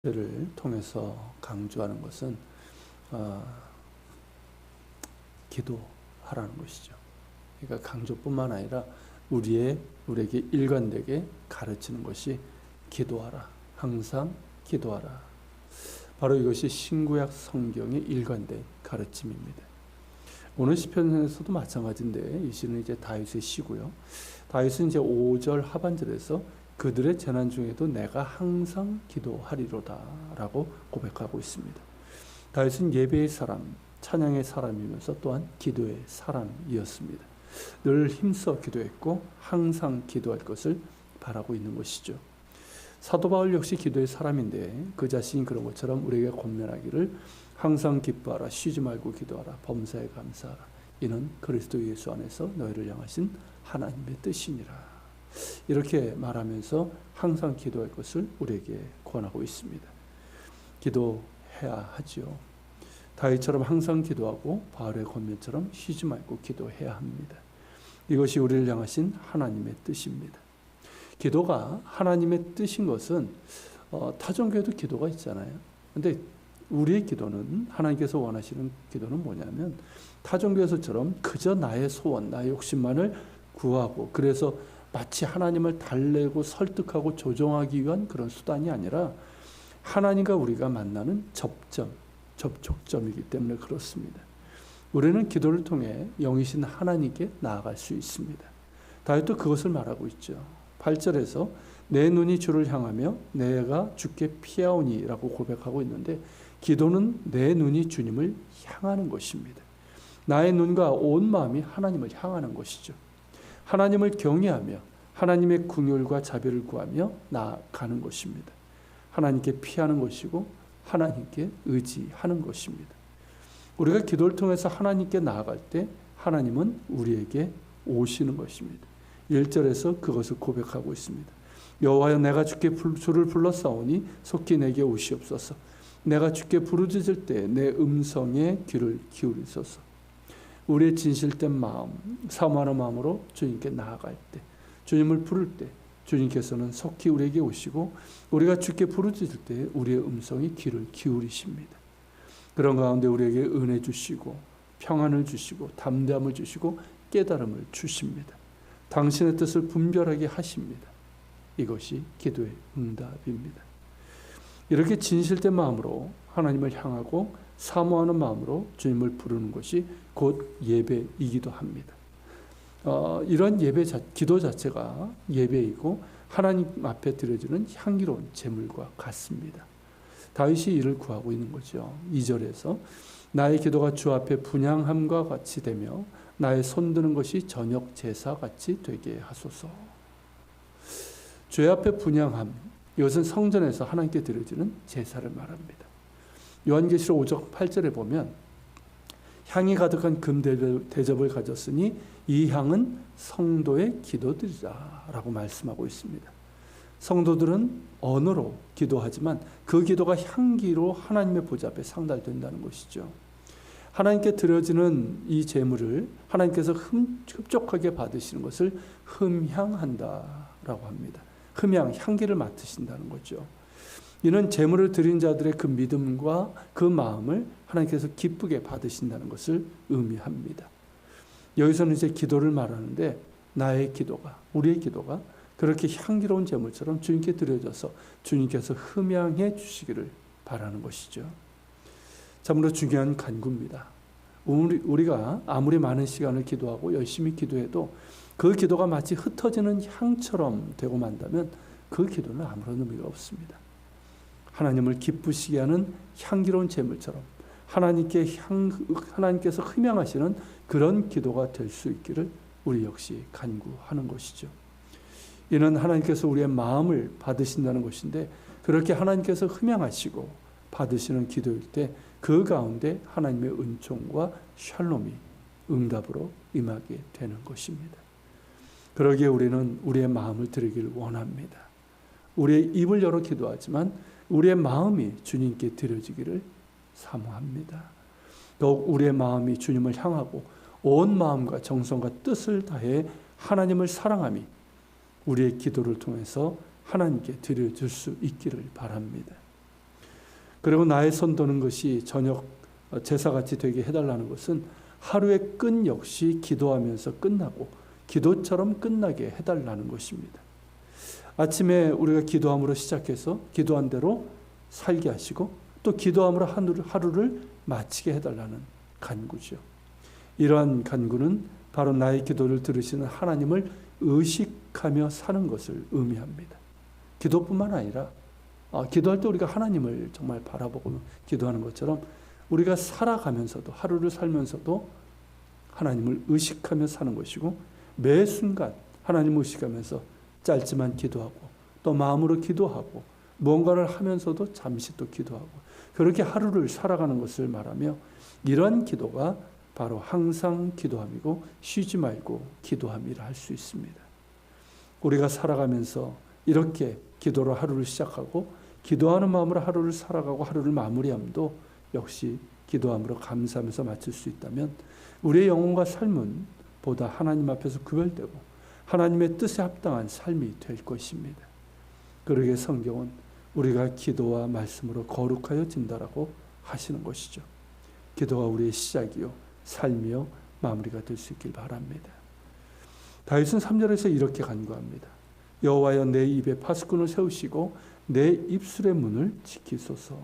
를 통해서 강조하는 것은 기도하라는 것이죠. 그러니까 강조뿐만 아니라 우리에게 일관되게 가르치는 것이 기도하라. 항상 기도하라. 바로 이것이 신구약 성경의 일관된 가르침입니다. 오늘 시편에서도 마찬가지인데 이 시는 이제 다윗의 시고요. 다윗은 이제 5절 하반절에서 그들의 재난 중에도 내가 항상 기도하리로다 라고 고백하고 있습니다. 다윗은 예배의 사람, 찬양의 사람이면서 또한 기도의 사람이었습니다. 늘 힘써 기도했고 항상 기도할 것을 바라고 있는 것이죠. 사도 바울 역시 기도의 사람인데 그 자신이 그런 것처럼 우리에게 권면하기를 항상 기뻐하라, 쉬지 말고 기도하라, 범사에 감사하라. 이는 그리스도 예수 안에서 너희를 향하신 하나님의 뜻이니라. 이렇게 말하면서 항상 기도할 것을 우리에게 권하고 있습니다. 기도해야 하지요. 다윗처럼 항상 기도하고 바울의 권면처럼 쉬지 말고 기도해야 합니다. 이것이 우리를 향하신 하나님의 뜻입니다. 기도가 하나님의 뜻인 것은 타종교에도 기도가 있잖아요. 근데 우리의 기도는, 하나님께서 원하시는 기도는 뭐냐면 타종교에서처럼 그저 나의 소원, 나의 욕심만을 구하고 그래서 마치 하나님을 달래고 설득하고 조정하기 위한 그런 수단이 아니라 하나님과 우리가 만나는 접촉점이기 때문에 그렇습니다. 우리는 기도를 통해 영이신 하나님께 나아갈 수 있습니다. 다윗도 그것을 말하고 있죠. 8절에서 내 눈이 주를 향하며 내가 주께 피하오니 라고 고백하고 있는데 기도는 내 눈이 주님을 향하는 것입니다. 나의 눈과 온 마음이 하나님을 향하는 것이죠. 하나님을 경외하며 하나님의 긍휼과 자비를 구하며 나아가는 것입니다. 하나님께 피하는 것이고 하나님께 의지하는 것입니다. 우리가 기도를 통해서 하나님께 나아갈 때 하나님은 우리에게 오시는 것입니다. 1절에서 그것을 고백하고 있습니다. 여호와여 내가 주께 주를 불러싸오니 속히 내게 오시옵소서. 내가 주께 부르짖을 때 내 음성에 귀를 기울이소서. 우리의 진실된 마음, 사모하는 마음으로 주님께 나아갈 때, 주님을 부를 때 주님께서는 속히 우리에게 오시고 우리가 주께 부르짖을 때 우리의 음성에 귀를 기울이십니다. 그런 가운데 우리에게 은혜 주시고 평안을 주시고 담대함을 주시고 깨달음을 주십니다. 당신의 뜻을 분별하게 하십니다. 이것이 기도의 응답입니다. 이렇게 진실된 마음으로 하나님을 향하고 사모하는 마음으로 주님을 부르는 것이 곧 예배이기도 합니다. 이런 기도 자체가 예배이고 하나님 앞에 드려지는 향기로운 제물과 같습니다. 다윗이 이를 구하고 있는 거죠. 2절에서 나의 기도가 주 앞에 분향함과 같이 되며 나의 손드는 것이 저녁 제사 같이 되게 하소서. 주의 앞에 분향함, 이것은 성전에서 하나님께 드려지는 제사를 말합니다. 요한계시록 5장 8절에 보면 향이 가득한 금 대접을 가졌으니 이 향은 성도의 기도들이라 라고 말씀하고 있습니다. 성도들은 언어로 기도하지만 그 기도가 향기로 하나님의 보좌 앞에 상달된다는 것이죠. 하나님께 드려지는 이 제물을 하나님께서 흡족하게 받으시는 것을 흠향한다라고 합니다. 흠향, 향기를 맡으신다는 거죠. 이는 제물을 드린 자들의 그 믿음과 그 마음을 하나님께서 기쁘게 받으신다는 것을 의미합니다. 여기서는 이제 기도를 말하는데 나의 기도가, 우리의 기도가 그렇게 향기로운 제물처럼 주님께 드려져서 주님께서 흠양해 주시기를 바라는 것이죠. 참으로 중요한 간구입니다. 우리가 아무리 많은 시간을 기도하고 열심히 기도해도 그 기도가 마치 흩어지는 향처럼 되고 만다면 그 기도는 아무런 의미가 없습니다. 하나님을 기쁘시게 하는 향기로운 제물처럼 하나님께서 흠양하시는 그런 기도가 될 수 있기를 우리 역시 간구하는 것이죠. 이는 하나님께서 우리의 마음을 받으신다는 것인데 그렇게 하나님께서 흠양하시고 받으시는 기도일 때 그 가운데 하나님의 은총과 샬롬이 응답으로 임하게 되는 것입니다. 그러기에 우리는 우리의 마음을 드리기를 원합니다. 우리의 입을 열어 기도하지만 우리의 마음이 주님께 드려지기를 사모합니다. 더욱 우리의 마음이 주님을 향하고 온 마음과 정성과 뜻을 다해 하나님을 사랑함이 우리의 기도를 통해서 하나님께 드려질 수 있기를 바랍니다. 그리고 나의 손 도는 것이 저녁 제사같이 되게 해달라는 것은 하루의 끈 역시 기도하면서 끝나고 기도처럼 끝나게 해달라는 것입니다. 아침에 우리가 기도함으로 시작해서 기도한 대로 살게 하시고 또 기도함으로 하루를 마치게 해달라는 간구죠. 이러한 간구는 바로 나의 기도를 들으시는 하나님을 의식하며 사는 것을 의미합니다. 기도뿐만 아니라 기도할 때 우리가 하나님을 정말 바라보고 기도하는 것처럼 우리가 살아가면서도 하루를 살면서도 하나님을 의식하며 사는 것이고 매 순간 하나님을 의식하면서 짧지만 기도하고 또 마음으로 기도하고 무언가를 하면서도 잠시 또 기도하고 그렇게 하루를 살아가는 것을 말하며 이런 기도가 바로 항상 기도함이고 쉬지 말고 기도함이라 할 수 있습니다. 우리가 살아가면서 이렇게 기도로 하루를 시작하고 기도하는 마음으로 하루를 살아가고 하루를 마무리함도 역시 기도함으로 감사하면서 마칠 수 있다면 우리의 영혼과 삶은 보다 하나님 앞에서 구별되고 하나님의 뜻에 합당한 삶이 될 것입니다. 그러기에 성경은 우리가 기도와 말씀으로 거룩하여진다라고 하시는 것이죠. 기도가 우리의 시작이요 삶이요 마무리가 될 수 있길 바랍니다. 다윗은 3절에서 이렇게 간구합니다. 여호와여 내 입에 파수꾼을 세우시고 내 입술의 문을 지키소서.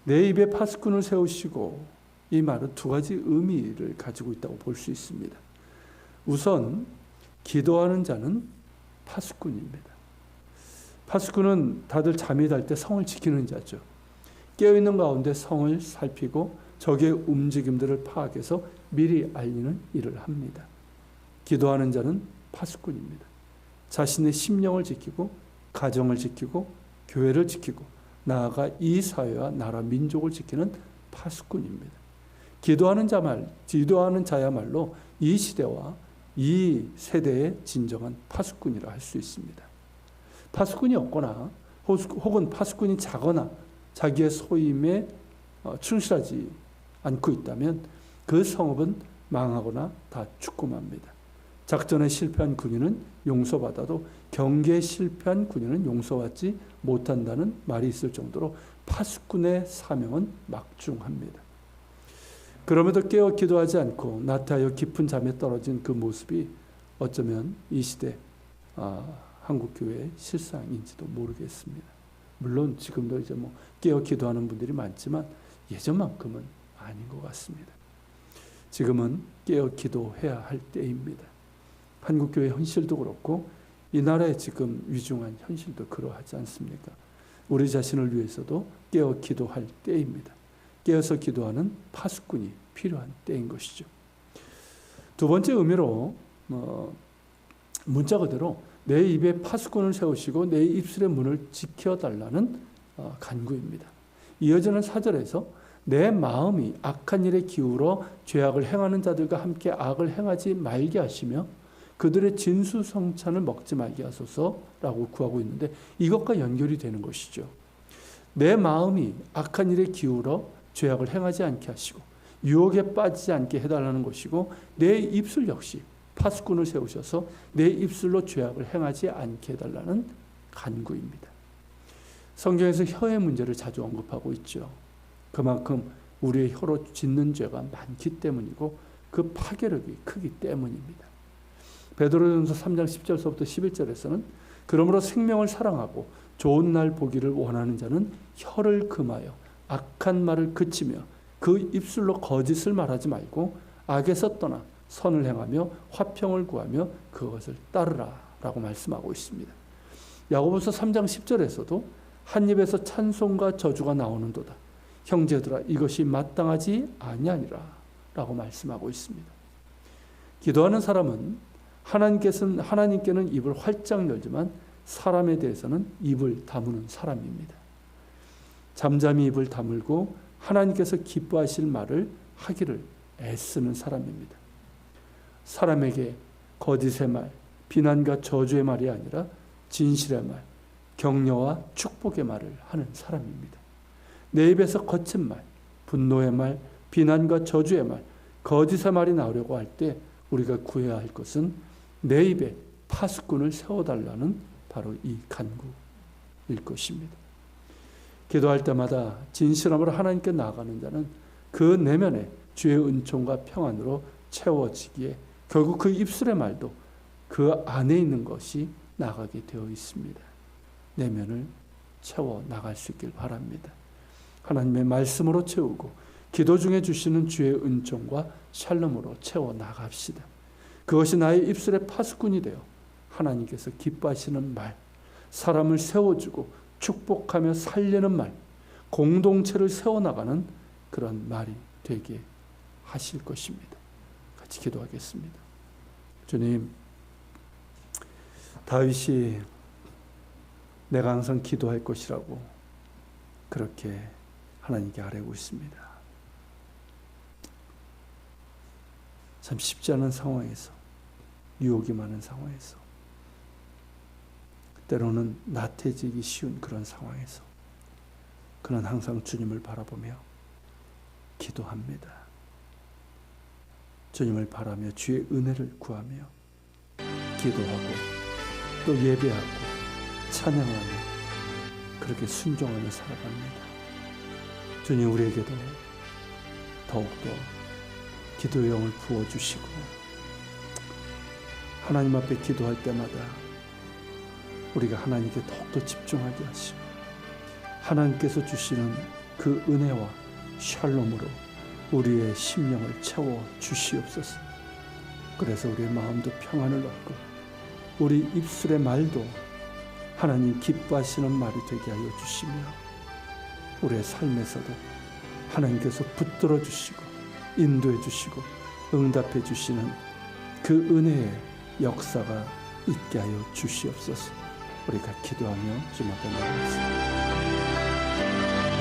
내 입에 파수꾼을 세우시고 이 말은 두 가지 의미를 가지고 있다고 볼 수 있습니다. 우선 기도하는 자는 파수꾼입니다. 파수꾼은 다들 잠이 잘 때 성을 지키는 자죠. 깨어있는 가운데 성을 살피고 적의 움직임들을 파악해서 미리 알리는 일을 합니다. 기도하는 자는 파수꾼입니다. 자신의 심령을 지키고 가정을 지키고 교회를 지키고 나아가 이 사회와 나라 민족을 지키는 파수꾼입니다. 기도하는 자야말로 이 시대와 이 세대의 진정한 파수꾼이라 할 수 있습니다. 파수꾼이 없거나 혹은 파수꾼이 작거나 자기의 소임에 충실하지 않고 있다면 그 성읍은 망하거나 다 죽고 맙니다. 작전에 실패한 군인은 용서받아도 경계에 실패한 군인은 용서받지 못한다는 말이 있을 정도로 파수꾼의 사명은 막중합니다. 그럼에도 깨어 기도하지 않고 나태하여 깊은 잠에 떨어진 그 모습이 어쩌면 이 시대 한국교회의 실상인지도 모르겠습니다. 물론 지금도 이제 깨어 기도하는 분들이 많지만 예전만큼은 아닌 것 같습니다. 지금은 깨어 기도해야 할 때입니다. 한국교회 현실도 그렇고 이 나라의 지금 위중한 현실도 그러하지 않습니까? 우리 자신을 위해서도 깨어 기도할 때입니다. 깨어서 기도하는 파수꾼이 필요한 때인 것이죠. 두 번째 의미로 문자 그대로 내 입에 파수꾼을 세우시고 내 입술의 문을 지켜달라는 간구입니다. 이어지는 4절에서 내 마음이 악한 일에 기울어 죄악을 행하는 자들과 함께 악을 행하지 말게 하시며 그들의 진수성찬을 먹지 말게 하소서라고 구하고 있는데 이것과 연결이 되는 것이죠. 내 마음이 악한 일에 기울어 죄악을 행하지 않게 하시고 유혹에 빠지지 않게 해달라는 것이고 내 입술 역시 파수꾼을 세우셔서 내 입술로 죄악을 행하지 않게 해달라는 간구입니다. 성경에서 혀의 문제를 자주 언급하고 있죠. 그만큼 우리의 혀로 짓는 죄가 많기 때문이고 그 파괴력이 크기 때문입니다. 베드로전서 3장 10절서부터 11절에서는 그러므로 생명을 사랑하고 좋은 날 보기를 원하는 자는 혀를 금하여 악한 말을 그치며 그 입술로 거짓을 말하지 말고 악에서 떠나 선을 행하며 화평을 구하며 그것을 따르라 라고 말씀하고 있습니다. 야고보서 3장 10절에서도 한 입에서 찬송과 저주가 나오는도다. 형제들아 이것이 마땅하지 아니하니라 라고 말씀하고 있습니다. 기도하는 사람은 하나님께는 입을 활짝 열지만 사람에 대해서는 입을 다무는 사람입니다. 잠잠히 입을 다물고 하나님께서 기뻐하실 말을 하기를 애쓰는 사람입니다. 사람에게 거짓의 말, 비난과 저주의 말이 아니라 진실의 말, 격려와 축복의 말을 하는 사람입니다. 내 입에서 거친 말, 분노의 말, 비난과 저주의 말, 거짓의 말이 나오려고 할 때 우리가 구해야 할 것은 내 입에 파수꾼을 세워달라는 바로 이 간구일 것입니다. 기도할 때마다 진실함으로 하나님께 나아가는 자는 그 내면에 주의 은총과 평안으로 채워지기에 결국 그 입술의 말도 그 안에 있는 것이 나가게 되어 있습니다. 내면을 채워 나갈 수 있길 바랍니다. 하나님의 말씀으로 채우고 기도 중에 주시는 주의 은총과 샬롬으로 채워 나갑시다. 그것이 나의 입술의 파수꾼이 되어 하나님께서 기뻐하시는 말, 사람을 세워주고 축복하며 살리는 말, 공동체를 세워나가는 그런 말이 되게 하실 것입니다. 같이 기도하겠습니다. 주님, 다윗이 내가 항상 기도할 것이라고 그렇게 하나님께 아뢰고 있습니다. 참 쉽지 않은 상황에서, 유혹이 많은 상황에서, 때로는 나태해지기 쉬운 그런 상황에서 그는 항상 주님을 바라보며 기도합니다. 주님을 바라며 주의 은혜를 구하며 기도하고 또 예배하고 찬양하며 그렇게 순종하며 살아갑니다. 주님, 우리에게도 더욱더 기도의 영을 부어주시고 하나님 앞에 기도할 때마다 우리가 하나님께 더욱더 집중하게 하시고 하나님께서 주시는 그 은혜와 샬롬으로 우리의 심령을 채워 주시옵소서. 그래서 우리의 마음도 평안을 얻고 우리 입술의 말도 하나님 기뻐하시는 말이 되게 하여 주시며 우리의 삶에서도 하나님께서 붙들어 주시고 인도해 주시고 응답해 주시는 그 은혜의 역사가 있게 하여 주시옵소서. 우리가 기도하며 주님 앞에 나가겠습니다.